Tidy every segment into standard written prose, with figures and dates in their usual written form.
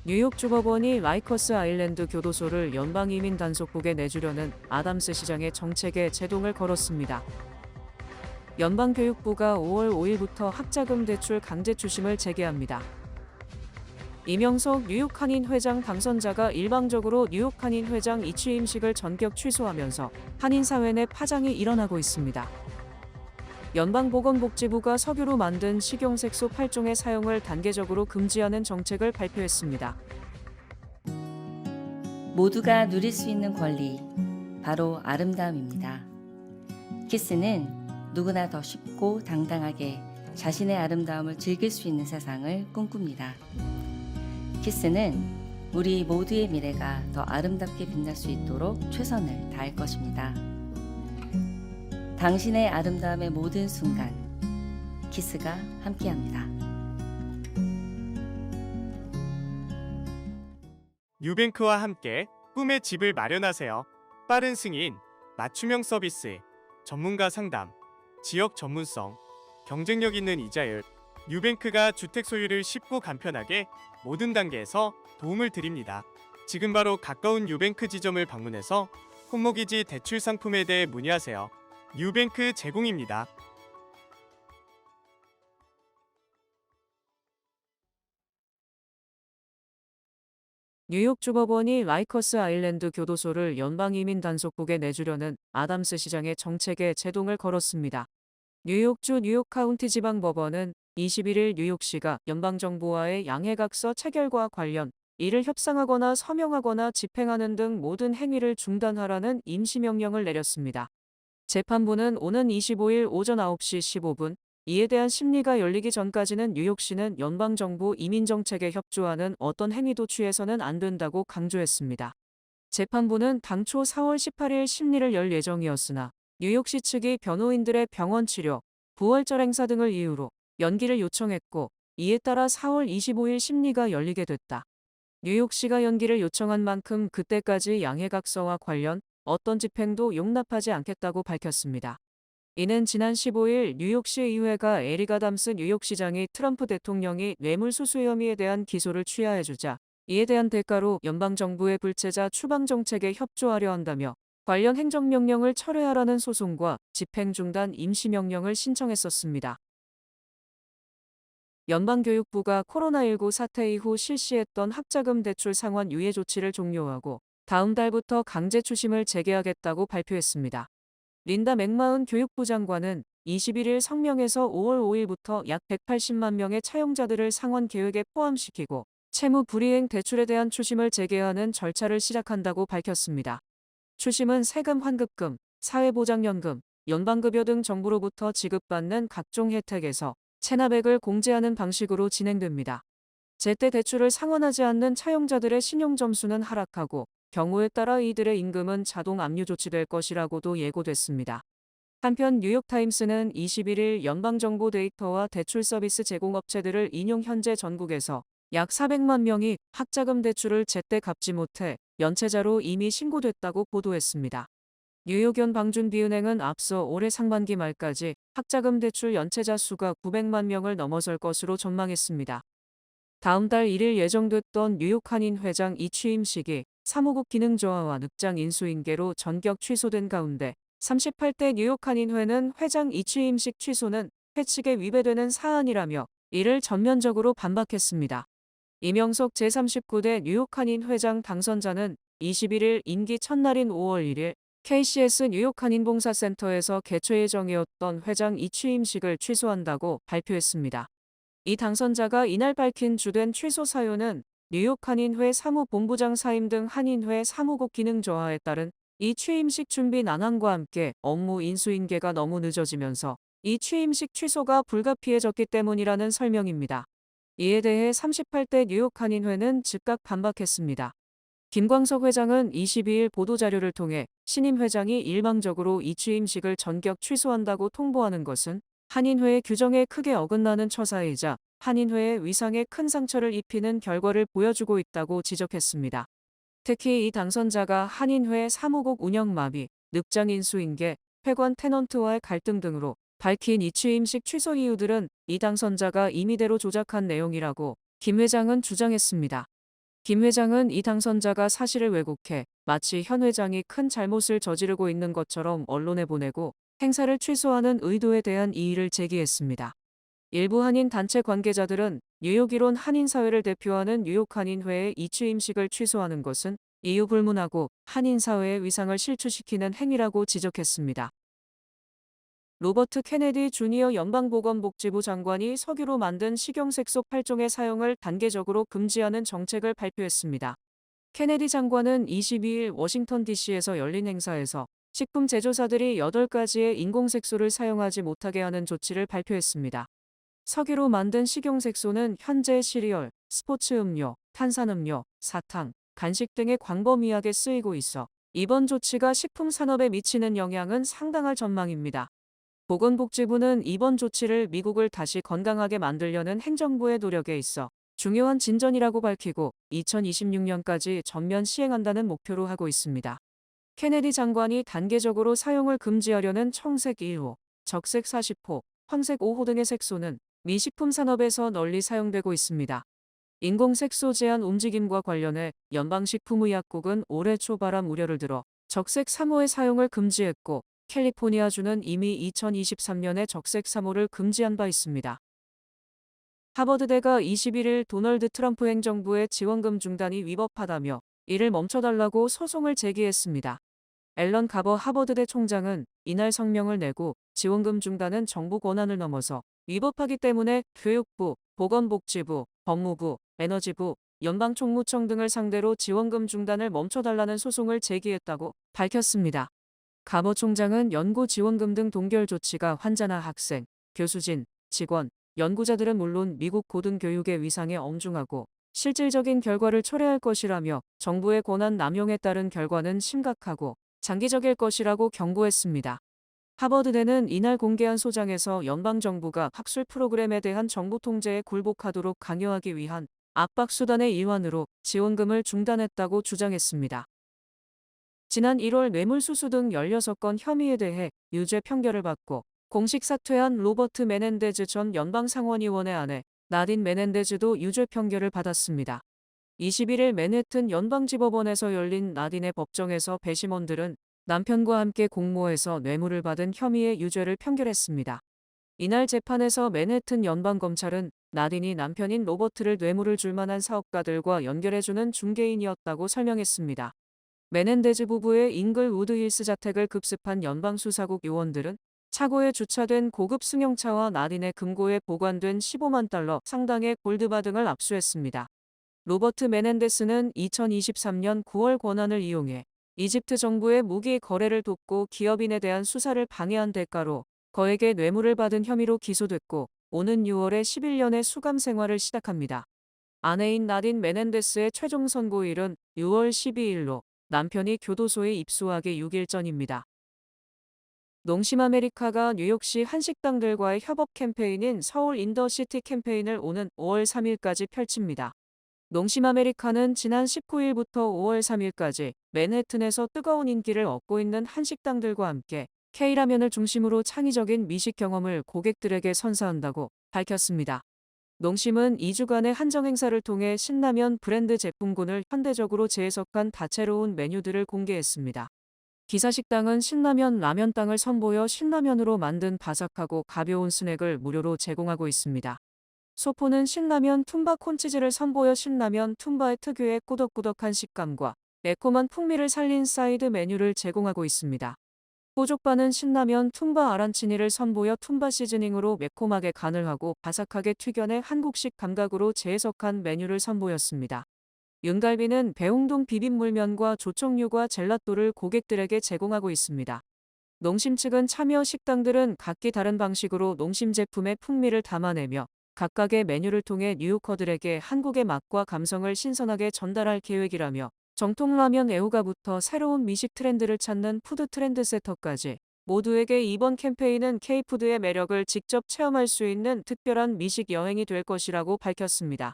뉴욕 주법원이 라이커스 아일랜드 교도소를 연방이민 단속국에 내주려는 아담스 시장의 정책에 제동을 걸었습니다. 연방교육부가 5월 5일부터 학자금 대출 강제 추심을 재개합니다. 이명석 뉴욕 한인 회장 당선자가 일방적으로 뉴욕 한인 회장 이취임식을 전격 취소하면서 한인 사회 내 파장이 일어나고 있습니다. 연방보건복지부가 석유로 만든 식용색소 8종의 사용을 단계적으로 금지하는 정책을 발표했습니다. 모두가 누릴 수 있는 권리, 바로 아름다움입니다. 키스는 누구나 더 쉽고 당당하게 자신의 아름다움을 즐길 수 있는 세상을 꿈꿉니다. 키스는 우리 모두의 미래가 더 아름답게 빛날 수 있도록 최선을 다할 것입니다. 당신의 아름다움의 모든 순간, 키스가 함께합니다. 뉴뱅크와 함께 꿈의 집을 마련하세요. 빠른 승인, 맞춤형 서비스, 전문가 상담, 지역 전문성, 경쟁력 있는 이자율. 뉴뱅크가 주택 소유를 쉽고 간편하게 모든 단계에서 도움을 드립니다. 지금 바로 가까운 뉴뱅크 지점을 방문해서 홈모기지 대출 상품에 대해 문의하세요. 뉴뱅크 제공입니다. 뉴욕 주법원이 라이커스 아일랜드 교도소를 연방이민 단속국에 내주려는 아담스 시장의 정책에 제동을 걸었습니다. 뉴욕주 뉴욕 카운티 지방법원은 21일 뉴욕시가 연방정부와의 양해각서 체결과 관련 이를 협상하거나 서명하거나 집행하는 등 모든 행위를 중단하라는 임시명령을 내렸습니다. 재판부는 오는 25일 오전 9시 15분 이에 대한 심리가 열리기 전까지는 뉴욕시는 연방정부 이민정책에 협조하는 어떤 행위도 취해서는 안 된다고 강조했습니다. 재판부는 당초 4월 18일 심리를 열 예정이었으나 뉴욕시 측이 변호인들의 병원 치료, 부활절 행사 등을 이유로 연기를 요청했고 이에 따라 4월 25일 심리가 열리게 됐다. 뉴욕시가 연기를 요청한 만큼 그때까지 양해각서와 관련 어떤 집행도 용납하지 않겠다고 밝혔습니다. 이는 지난 15일 뉴욕시 의회가 에릭 아담스 뉴욕시장이 트럼프 대통령이 뇌물수수 혐의에 대한 기소를 취하해주자 이에 대한 대가로 연방정부의 불체자 추방정책에 협조하려 한다며 관련 행정명령을 철회하라는 소송과 집행중단 임시명령을 신청했었습니다. 연방교육부가 코로나19 사태 이후 실시했던 학자금 대출 상환 유예 조치를 종료하고 다음 달부터 강제 추심을 재개하겠다고 발표했습니다. 린다 맥마흔 교육부 장관은 21일 성명에서 5월 5일부터 약 180만 명의 차용자들을 상환 계획에 포함시키고 채무 불이행 대출에 대한 추심을 재개하는 절차를 시작한다고 밝혔습니다. 추심은 세금 환급금, 사회보장연금, 연방급여 등 정부로부터 지급받는 각종 혜택에서 체납액을 공제하는 방식으로 진행됩니다. 제때 대출을 상환하지 않는 차용자들의 신용점수는 하락하고 경우에 따라 이들의 임금은 자동 압류 조치될 것이라고도 예고됐습니다. 한편 뉴욕타임스는 21일 연방정보 데이터와 대출 서비스 제공업체들을 인용 현재 전국에서 약 400만 명이 학자금 대출을 제때 갚지 못해 연체자로 이미 신고됐다고 보도했습니다. 뉴욕연 방준비은행은 앞서 올해 상반기 말까지 학자금 대출 연체자 수가 900만 명을 넘어설 것으로 전망했습니다. 다음 달 1일 예정됐던 뉴욕 한인 회장 이취임식이 사무국 기능 저하와 늑장 인수인계로 전격 취소된 가운데 38대 뉴욕 한인회는 회장 이취임식 취소는 회칙에 위배되는 사안이라며 이를 전면적으로 반박했습니다. 이명석 제39대 뉴욕 한인 회장 당선자는 21일 임기 첫날인 5월 1일 KCS 뉴욕 한인봉사센터에서 개최 예정이었던 회장 이취임식을 취소한다고 발표했습니다. 이 당선자가 이날 밝힌 주된 취소 사유는 뉴욕 한인회 사무본부장 사임 등 한인회 사무국 기능 저하에 따른 이 취임식 준비 난항과 함께 업무 인수인계가 너무 늦어지면서 이 취임식 취소가 불가피해졌기 때문이라는 설명입니다. 이에 대해 38대 뉴욕 한인회는 즉각 반박했습니다. 김광석 회장은 22일 보도자료를 통해 신임 회장이 일방적으로 이 취임식을 전격 취소한다고 통보하는 것은 한인회의 규정에 크게 어긋나는 처사이자 한인회의 위상에 큰 상처를 입히는 결과를 보여주고 있다고 지적했습니다. 특히 이 당선자가 한인회 사무국 운영 마비, 늑장 인수인계, 회관 테넌트와의 갈등 등으로 밝힌 이 취임식 취소 이유들은 이 당선자가 임의대로 조작한 내용이라고 김 회장은 주장했습니다. 김 회장은 이 당선자가 사실을 왜곡해 마치 현 회장이 큰 잘못을 저지르고 있는 것처럼 언론에 보내고 행사를 취소하는 의도에 대한 이의를 제기했습니다. 일부 한인 단체 관계자들은 뉴욕 일원 한인사회를 대표하는 뉴욕 한인회의 이 취임식을 취소하는 것은 이유 불문하고 한인사회의 위상을 실추시키는 행위라고 지적했습니다. 로버트 케네디 주니어 연방보건복지부 장관이 석유로 만든 식용색소 8종의 사용을 단계적으로 금지하는 정책을 발표했습니다. 케네디 장관은 22일 워싱턴 DC에서 열린 행사에서 식품 제조사들이 8가지의 인공색소를 사용하지 못하게 하는 조치를 발표했습니다. 석유로 만든 식용색소는 현재 시리얼, 스포츠 음료, 탄산음료, 사탕, 간식 등에 광범위하게 쓰이고 있어 이번 조치가 식품 산업에 미치는 영향은 상당할 전망입니다. 보건복지부는 이번 조치를 미국을 다시 건강하게 만들려는 행정부의 노력에 있어 중요한 진전이라고 밝히고 2026년까지 전면 시행한다는 목표로 하고 있습니다. 케네디 장관이 단계적으로 사용을 금지하려는 청색 1호, 적색 40호, 황색 5호 등의 색소는 미식품 산업에서 널리 사용되고 있습니다. 인공색소 제한 움직임과 관련해 연방식품의약국은 올해 초 발암 우려를 들어 적색 3호의 사용을 금지했고 캘리포니아주는 이미 2023년에 적색 3호를 금지한 바 있습니다. 하버드대가 21일 도널드 트럼프 행정부의 지원금 중단이 위법하다며 이를 멈춰달라고 소송을 제기했습니다. 앨런 가버 하버드대 총장은 이날 성명을 내고 지원금 중단은 정부 권한을 넘어서 위법하기 때문에 교육부, 보건복지부, 법무부, 에너지부, 연방총무청 등을 상대로 지원금 중단을 멈춰달라는 소송을 제기했다고 밝혔습니다. 가버 총장은 연구 지원금 등 동결 조치가 환자나 학생, 교수진, 직원, 연구자들은 물론 미국 고등교육의 위상에 엄중하고 실질적인 결과를 초래할 것이라며 정부의 권한 남용에 따른 결과는 심각하고 장기적일 것이라고 경고했습니다. 하버드대는 이날 공개한 소장에서 연방정부가 학술 프로그램에 대한 정부 통제에 굴복하도록 강요하기 위한 압박수단의 일환으로 지원금을 중단했다고 주장했습니다. 지난 1월 뇌물수수 등 16건 혐의에 대해 유죄 판결을 받고 공식 사퇴한 로버트 메넨데즈 전 연방상원의원의 아내 나딘 메넨데즈도 유죄 판결을 받았습니다. 21일 맨해튼 연방지법원에서 열린 나딘의 법정에서 배심원들은 남편과 함께 공모해서 뇌물을 받은 혐의의 유죄를 판결했습니다. 이날 재판에서 맨해튼 연방검찰은 나딘이 남편인 로버트를 뇌물을 줄 만한 사업가들과 연결해주는 중개인이었다고 설명했습니다. 메넨데즈 부부의 잉글우드 힐스 자택을 급습한 연방수사국 요원들은 차고에 주차된 고급 승용차와 나딘의 금고에 보관된 15만 달러 상당의 골드바 등을 압수했습니다. 로버트 메넨데스는 2023년 9월 권한을 이용해 이집트 정부의 무기 거래를 돕고 기업인에 대한 수사를 방해한 대가로 거액의 뇌물을 받은 혐의로 기소됐고 오는 6월에 11년의 수감 생활을 시작합니다. 아내인 나딘 메넨데스의 최종 선고일은 6월 12일로 남편이 교도소에 입수하기 6일 전입니다. 농심 아메리카가 뉴욕시 한식당들과의 협업 캠페인인 서울 인더시티 캠페인을 오는 5월 3일까지 펼칩니다. 농심 아메리카는 지난 19일부터 5월 3일까지 맨해튼에서 뜨거운 인기를 얻고 있는 한식당들과 함께 K라면을 중심으로 창의적인 미식 경험을 고객들에게 선사한다고 밝혔습니다. 농심은 2주간의 한정 행사를 통해 신라면 브랜드 제품군을 현대적으로 재해석한 다채로운 메뉴들을 공개했습니다. 기사식당은 신라면 라면땅을 선보여 신라면으로 만든 바삭하고 가벼운 스낵을 무료로 제공하고 있습니다. 소포는 신라면 툼바 콘치즈를 선보여 신라면 툼바의 특유의 꾸덕꾸덕한 식감과 매콤한 풍미를 살린 사이드 메뉴를 제공하고 있습니다. 호족바는 신라면 툼바 아란치니를 선보여 툼바 시즈닝으로 매콤하게 간을 하고 바삭하게 튀겨내 한국식 감각으로 재해석한 메뉴를 선보였습니다. 윤갈비는 배웅동 비빔물면과 조청류과 젤라또를 고객들에게 제공하고 있습니다. 농심 측은 참여 식당들은 각기 다른 방식으로 농심 제품의 풍미를 담아내며 각각의 메뉴를 통해 뉴요커들에게 한국의 맛과 감성을 신선하게 전달할 계획이라며 정통 라면 애호가부터 새로운 미식 트렌드를 찾는 푸드 트렌드 세터까지 모두에게 이번 캠페인은 K푸드의 매력을 직접 체험할 수 있는 특별한 미식 여행이 될 것이라고 밝혔습니다.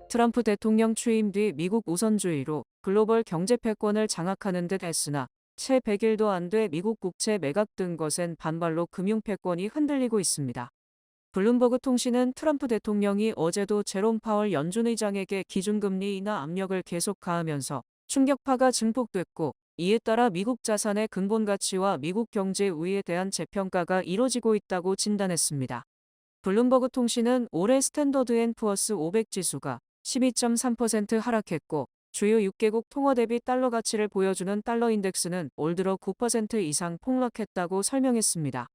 트럼프 대통령 취임 뒤 미국 우선주의로 글로벌 경제 패권을 장악하는 듯 했으나 채 100일도 안 돼 미국 국채 매각 등 것엔 반발로 금융 패권이 흔들리고 있습니다. 블룸버그 통신은 트럼프 대통령이 어제도 제롬 파월 연준 의장에게 기준금리 인하 압력을 계속 가하면서 충격파가 증폭됐고, 이에 따라 미국 자산의 근본 가치와 미국 경제 우위에 대한 재평가가 이뤄지고 있다고 진단했습니다. 블룸버그 통신은 올해 스탠더드 앤 푸어스 500 지수가 12.3% 하락했고, 주요 6개국 통화 대비 달러 가치를 보여주는 달러 인덱스는 올 들어 9% 이상 폭락했다고 설명했습니다.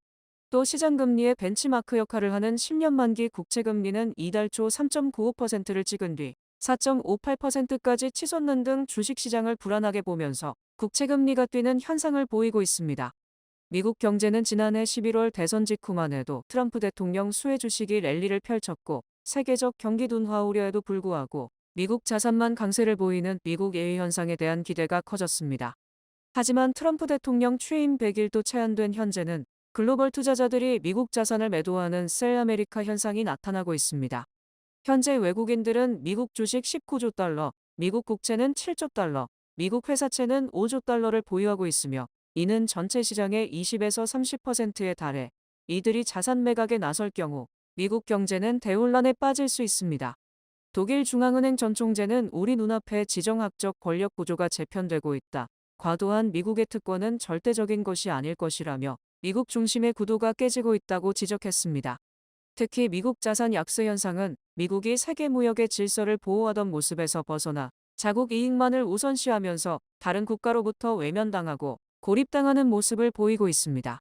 또 시장금리의 벤치마크 역할을 하는 10년 만기 국채금리는 이달 초 3.95%를 찍은 뒤 4.58%까지 치솟는 등 주식시장을 불안하게 보면서 국채금리가 뛰는 현상을 보이고 있습니다. 미국 경제는 지난해 11월 대선 직후만 해도 트럼프 대통령 수혜 주식이 랠리를 펼쳤고, 세계적 경기 둔화 우려에도 불구하고 미국 자산만 강세를 보이는 미국 예외 현상에 대한 기대가 커졌습니다. 하지만 트럼프 대통령 취임 100일도 채 안 된 현재는 글로벌 투자자들이 미국 자산을 매도하는 셀 아메리카 현상이 나타나고 있습니다. 현재 외국인들은 미국 주식 19조 달러, 미국 국채는 7조 달러, 미국 회사채는 5조 달러를 보유하고 있으며, 이는 전체 시장의 20에서 30%에 달해 이들이 자산 매각에 나설 경우 미국 경제는 대혼란에 빠질 수 있습니다. 독일 중앙은행 전 총재는 우리 눈앞에 지정학적 권력 구조가 재편되고 있다. 과도한 미국의 특권은 절대적인 것이 아닐 것이라며 미국 중심의 구도가 깨지고 있다고 지적했습니다. 특히 미국 자산 약세 현상은 미국이 세계 무역의 질서를 보호하던 모습에서 벗어나 자국 이익만을 우선시하면서 다른 국가로부터 외면당하고 고립당하는 모습을 보이고 있습니다.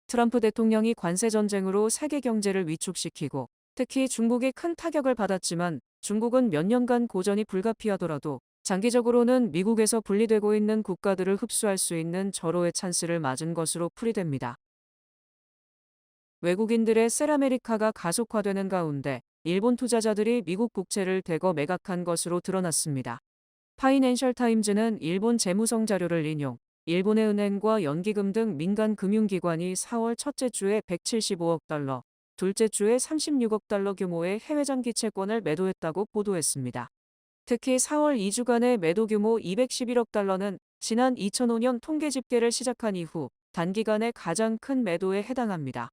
트럼프 대통령이 관세 전쟁으로 세계 경제를 위축시키고 특히 중국이 큰 타격을 받았지만, 중국은 몇 년간 고전이 불가피하더라도 장기적으로는 미국에서 분리되고 있는 국가들을 흡수할 수 있는 절호의 찬스를 맞은 것으로 풀이됩니다. 외국인들의 셀 아메리카가 가속화되는 가운데 일본 투자자들이 미국 국채를 대거 매각한 것으로 드러났습니다. 파이낸셜 타임즈는 일본 재무성 자료를 인용, 일본의 은행과 연기금 등 민간 금융기관이 4월 첫째 주에 175억 달러, 둘째 주에 36억 달러 규모의 해외 장기 채권을 매도했다고 보도했습니다. 특히 4월 2주간의 매도 규모 211억 달러는 지난 2005년 통계 집계를 시작한 이후 단기간의 가장 큰 매도에 해당합니다.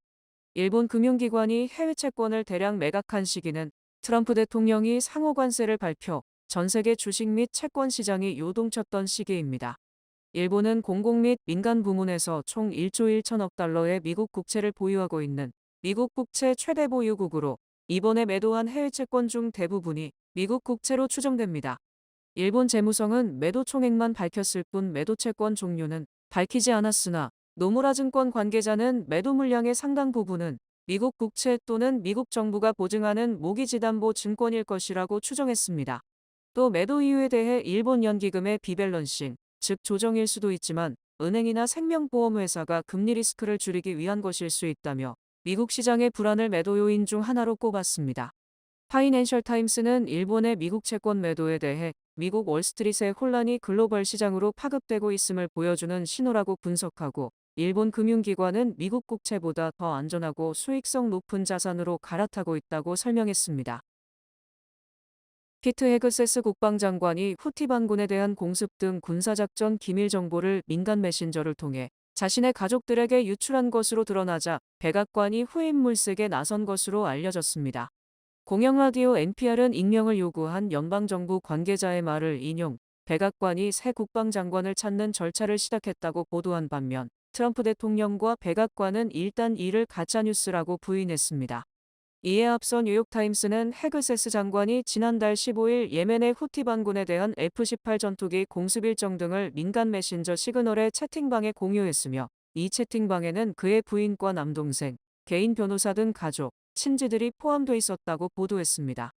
일본 금융기관이 해외 채권을 대량 매각한 시기는 트럼프 대통령이 상호 관세를 발표, 전 세계 주식 및 채권 시장이 요동쳤던 시기입니다. 일본은 공공 및 민간 부문에서 총 1조 1천억 달러의 미국 국채를 보유하고 있는 미국 국채 최대 보유국으로, 이번에 매도한 해외 채권 중 대부분이 미국 국채로 추정됩니다. 일본 재무성은 매도 총액만 밝혔을 뿐 매도 채권 종류는 밝히지 않았으나, 노무라 증권 관계자는 매도 물량의 상당 부분은 미국 국채 또는 미국 정부가 보증하는 모기지담보 증권일 것이라고 추정했습니다. 또 매도 이유에 대해 일본 연기금의 비밸런싱, 즉 조정일 수도 있지만 은행이나 생명보험회사가 금리 리스크를 줄이기 위한 것일 수 있다며 미국 시장의 불안을 매도 요인 중 하나로 꼽았습니다. 파이낸셜 타임스는 일본의 미국 채권 매도에 대해 미국 월스트리트의 혼란이 글로벌 시장으로 파급되고 있음을 보여주는 신호라고 분석하고, 일본 금융기관은 미국 국채보다 더 안전하고 수익성 높은 자산으로 갈아타고 있다고 설명했습니다. 피트 헤그세스 국방장관이 후티 반군에 대한 공습 등 군사작전 기밀 정보를 민간 메신저를 통해 자신의 가족들에게 유출한 것으로 드러나자 백악관이 후임 물색에 나선 것으로 알려졌습니다. 공영라디오 NPR은 익명을 요구한 연방정부 관계자의 말을 인용, 백악관이 새 국방장관을 찾는 절차를 시작했다고 보도한 반면, 트럼프 대통령과 백악관은 일단 이를 가짜뉴스라고 부인했습니다. 이에 앞서 뉴욕타임스는 헤그세스 장관이 지난달 15일 예멘의 후티 반군에 대한 F-18 전투기 공습 일정 등을 민간 메신저 시그널의 채팅방에 공유했으며, 이 채팅방에는 그의 부인과 남동생, 개인 변호사 등 가족, 친지들이 포함돼 있었다고 보도했습니다.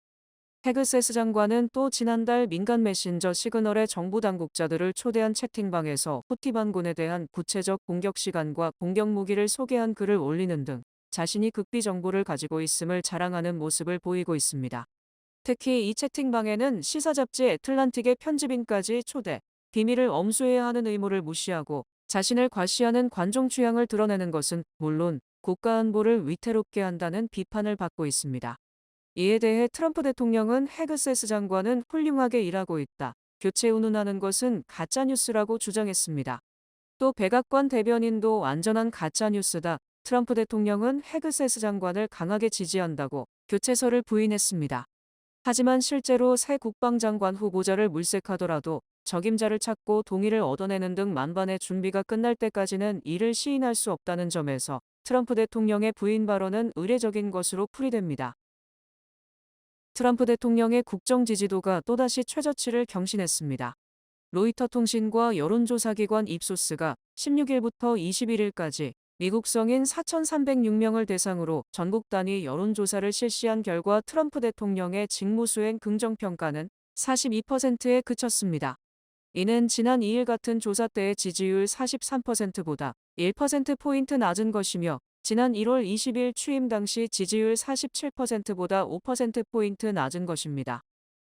헤그세스 장관은 또 지난달 민간 메신저 시그널의 정부 당국자들을 초대한 채팅방에서 후티 반군에 대한 구체적 공격 시간과 공격 무기를 소개한 글을 올리는 등 자신이 극비 정보를 가지고 있음을 자랑하는 모습을 보이고 있습니다. 특히 이 채팅방에는 시사 잡지 애틀란틱의 편집인까지 초대, 비밀을 엄수해야 하는 의무를 무시하고 자신을 과시하는 관종 취향을 드러내는 것은 물론 국가 안보를 위태롭게 한다는 비판을 받고 있습니다. 이에 대해 트럼프 대통령은 헤그세스 장관은 훌륭하게 일하고 있다, 교체 운운하는 것은 가짜뉴스라고 주장했습니다. 또 백악관 대변인도 완전한 가짜뉴스다, 트럼프 대통령은 헤그세스 장관을 강하게 지지한다고 교체설을 부인했습니다. 하지만 실제로 새 국방장관 후보자를 물색하더라도 적임자를 찾고 동의를 얻어내는 등 만반의 준비가 끝날 때까지는 이를 시인할 수 없다는 점에서 트럼프 대통령의 부인 발언은 의례적인 것으로 풀이됩니다. 트럼프 대통령의 국정 지지도가 또다시 최저치를 경신했습니다. 로이터 통신과 여론조사기관 입소스가 16일부터 21일까지 미국 성인 4,306명을 대상으로 전국 단위 여론조사를 실시한 결과 트럼프 대통령의 직무수행 긍정평가는 42%에 그쳤습니다. 이는 지난 2일 같은 조사 때의 지지율 43%보다 1%포인트 낮은 것이며 지난 1월 20일 취임 당시 지지율 47%보다 5%포인트 낮은 것입니다.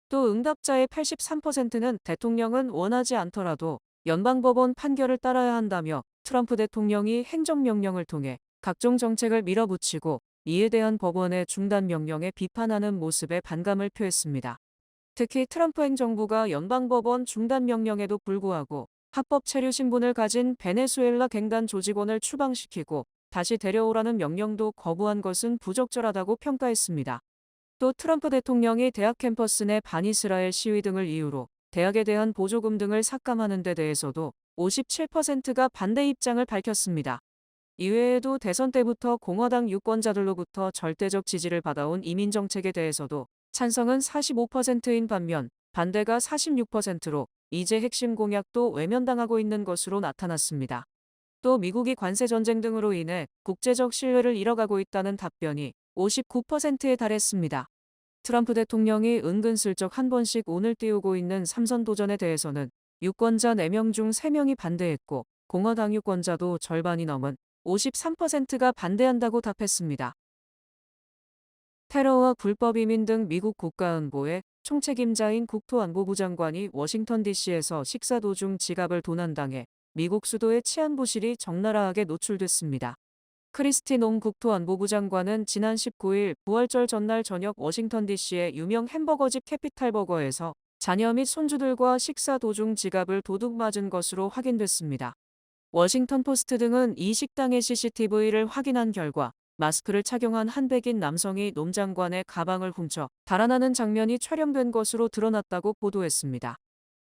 또 응답자의 83%는 대통령은 원하지 않더라도 연방법원 판결을 따라야 한다며 트럼프 대통령이 행정명령을 통해 각종 정책을 밀어붙이고 이에 대한 법원의 중단 명령에 비판하는 모습에 반감을 표했습니다. 특히 트럼프 행정부가 연방법원 중단 명령에도 불구하고 합법 체류 신분을 가진 베네수엘라 갱단 조직원을 추방시키고 다시 데려오라는 명령도 거부한 것은 부적절하다고 평가했습니다. 또 트럼프 대통령이 대학 캠퍼스 내 반이스라엘 시위 등을 이유로 대학에 대한 보조금 등을 삭감하는 데 대해서도 57%가 반대 입장을 밝혔습니다. 이외에도 대선 때부터 공화당 유권자들로부터 절대적 지지를 받아온 이민정책에 대해서도 찬성은 45%인 반면 반대가 46%로 이제 핵심 공약도 외면당하고 있는 것으로 나타났습니다. 또 미국이 관세 전쟁 등으로 인해 국제적 신뢰를 잃어가고 있다는 답변이 59%에 달했습니다. 트럼프 대통령이 은근슬쩍 한 번씩 운을 띄우고 있는 삼선 도전에 대해서는 유권자 4명 중 3명이 반대했고 공화당 유권자도 절반이 넘은 53%가 반대한다고 답했습니다. 테러와 불법 이민 등 미국 국가안보의 총책임자인 국토안보부 장관이 워싱턴 DC에서 식사 도중 지갑을 도난당해 미국 수도의 치안부실이 적나라하게 노출됐습니다. 크리스티 놈 국토안보부 장관은 지난 19일 부활절 전날 저녁 워싱턴 DC의 유명 햄버거집 캐피탈버거에서 자녀 및 손주들과 식사 도중 지갑을 도둑 맞은 것으로 확인됐습니다. 워싱턴 포스트 등은 이 식당의 CCTV를 확인한 결과 마스크를 착용한 한 백인 남성이 놈 장관의 가방을 훔쳐 달아나는 장면이 촬영된 것으로 드러났다고 보도했습니다.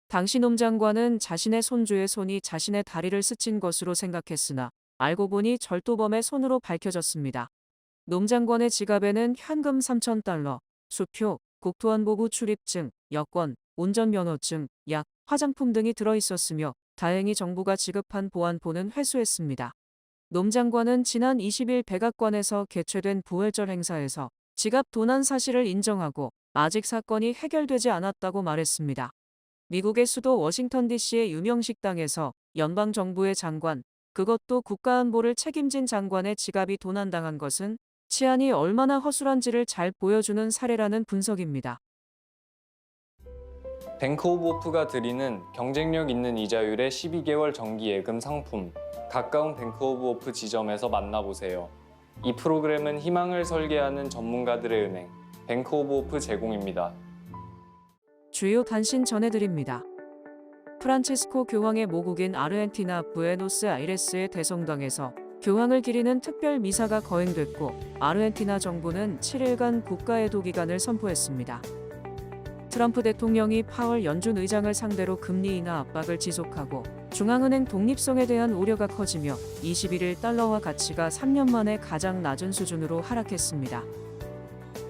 당시 놈 장관은 자신의 손주의 손이 자신의 다리를 스친 것으로 생각했으나 알고 보니 절도범의 손으로 밝혀졌습니다. 놈 장관의 지갑에는 현금 3,000달러, 수표, 국토안보부 출입증, 여권, 운전면허증, 약, 화장품 등이 들어있었으며 다행히 정부가 지급한 보안포는 회수했습니다. 놈 장관은 지난 20일 백악관에서 개최된 부활절 행사에서 지갑 도난 사실을 인정하고 아직 사건이 해결되지 않았다고 말했습니다. 미국의 수도 워싱턴 DC의 유명 식당에서 연방정부의 장관, 그것도 국가안보를 책임진 장관의 지갑이 도난당한 것은 치안이 얼마나 허술한지를 잘 보여주는 사례라는 분석입니다. 뱅크 오브 호프가 드리는 경쟁력 있는 이자율의 12개월 정기 예금 상품, 가까운 뱅크 오브 호프 지점에서 만나보세요. 이 프로그램은 희망을 설계하는 전문가들의 은행, 뱅크 오브 호프 제공입니다. 주요 단신 전해드립니다. 프란치스코 교황의 모국인 아르헨티나 부에노스아이레스의 대성당에서 교황을 기리는 특별 미사가 거행됐고 아르헨티나 정부는 7일간 국가애도 기간을 선포했습니다. 트럼프 대통령이 파월 연준 의장을 상대로 금리 인하 압박을 지속하고 중앙은행 독립성에 대한 우려가 커지며 21일 달러화 가치가 3년 만에 가장 낮은 수준으로 하락했습니다.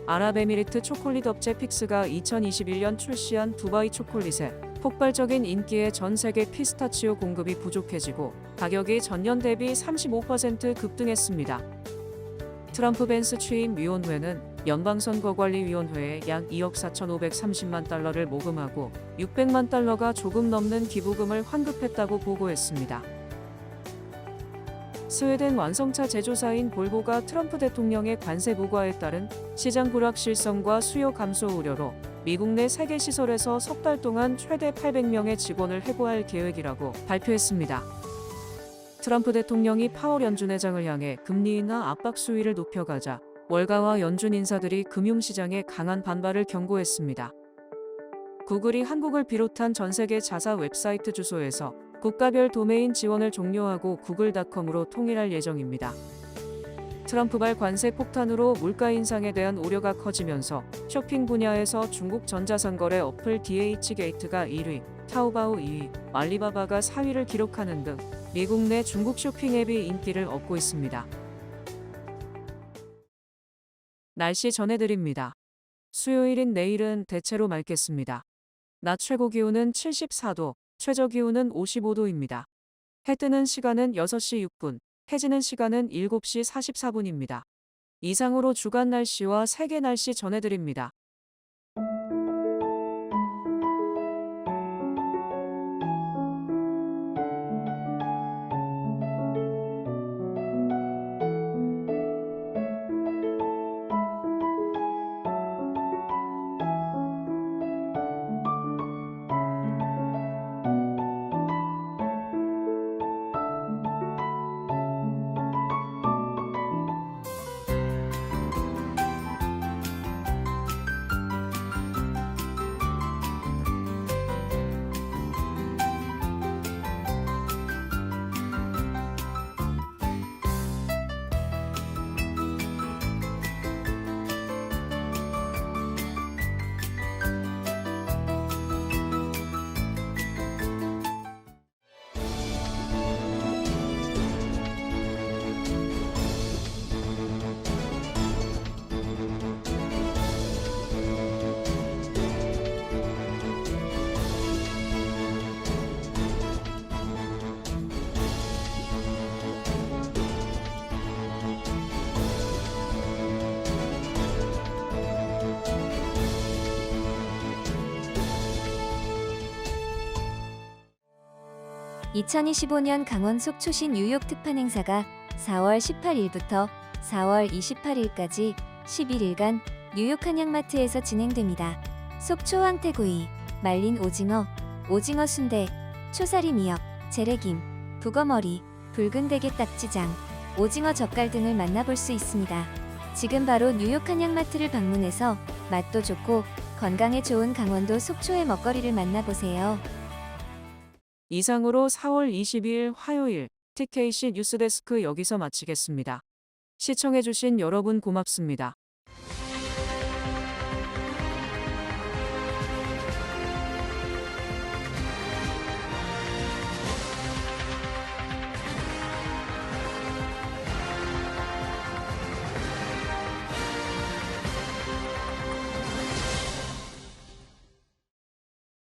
아랍에미리트 초콜릿 업체 픽스가 2021년 출시한 두바이 초콜릿에 폭발적인 인기에 전 세계 피스타치오 공급이 부족해지고 가격이 전년 대비 35% 급등했습니다. 트럼프 벤스 취임위원회는 연방선거관리위원회에 약 2억 4,530만 달러를 모금하고 600만 달러가 조금 넘는 기부금을 환급했다고 보고했습니다. 스웨덴 완성차 제조사인 볼보가 트럼프 대통령의 관세 부과에 따른 시장 불확실성과 수요 감소 우려로 미국 내 세계 시설에서 석 달 동안 최대 800명의 직원을 해고할 계획이라고 발표했습니다. 트럼프 대통령이 파월 연준 회장을 향해 금리 인하 압박 수위를 높여가자 월가와 연준 인사들이 금융시장에 강한 반발을 경고했습니다. 구글이 한국을 비롯한 전 세계 자사 웹사이트 주소에서 국가별 도메인 지원을 종료하고 구글닷컴으로 통일할 예정입니다. 트럼프발 관세 폭탄으로 물가 인상에 대한 우려가 커지면서 쇼핑 분야에서 중국 전자상거래 어플 DH게이트가 1위, 타오바오 2위, 알리바바가 4위를 기록하는 등 미국 내 중국 쇼핑 앱이 인기를 얻고 있습니다. 날씨 전해드립니다. 수요일인 내일은 대체로 맑겠습니다. 낮 최고 기온은 74도, 최저 기온은 55도입니다. 해 뜨는 시간은 6시 6분, 해지는 시간은 7시 44분입니다. 이상으로 주간 날씨와 세계 날씨 전해드립니다. (2025년) 강원 속초시 뉴욕 특판 행사가 4월 18일부터 4월 28일까지 11일간 뉴욕 한양마트에서 진행됩니다. 속초 황태구이, 말린 오징어, 오징어 순대, 초사리 미역, 재래김, 북어머리, 붉은 대게 딱지장, 오징어 젓갈 등을 만나볼 수 있습니다. 지금 바로 뉴욕 한양마트를 방문해서 맛도 좋고 건강에 좋은 강원도 속초의 먹거리를 만나보세요. 이상으로 4월 22일 화요일 TKC 뉴스데스크 여기서 마치겠습니다. 시청해주신 여러분 고맙습니다.